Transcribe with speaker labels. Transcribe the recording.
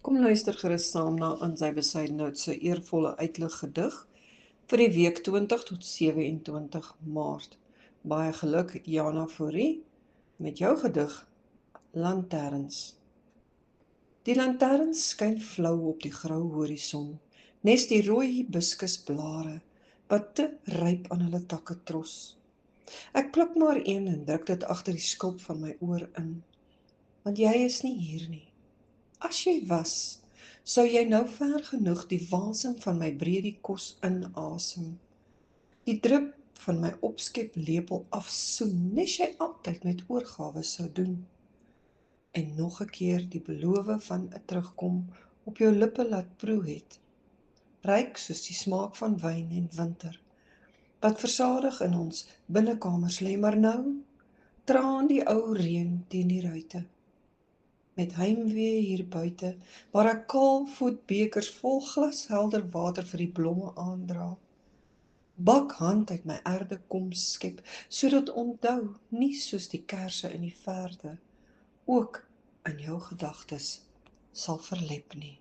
Speaker 1: Kom luister gerus saam na aan sy besydenhout se eervolle uitlig gedig vir die week 20 tot 27 Maart. Baie geluk Jana Fourie met jou gedig Lanterns. Die lanterns skyn flou op die grou horison, nes die rooi hibiscusblare wat te ryp aan hulle takke tros. Ek pluk maar een en druk dit agter die skulp van my oor in, want jy is nie hier nie. As jy was, sou jy nou ver genoeg die walsing van my breedie kos inasem. Die drup van my opskep lepel afsoen, nes jy altyd met oorgawe sou doen. En nog 'n keer die belowe van 'n terugkom op jou lippe laat proe het. Ryk soos die smaak van wyn en winter, wat versadig in ons binnekamers lê, maar nou traan die ou reën teen die ruite. Met heimwee hier buite, waar ek kaalvoetbekers vol glashelder water vir die blomme aandra. Bak hand uit my erde kom skep, sodat onthou nie soos die kerse in die verte, ook in jou gedagtes sal verlep nie.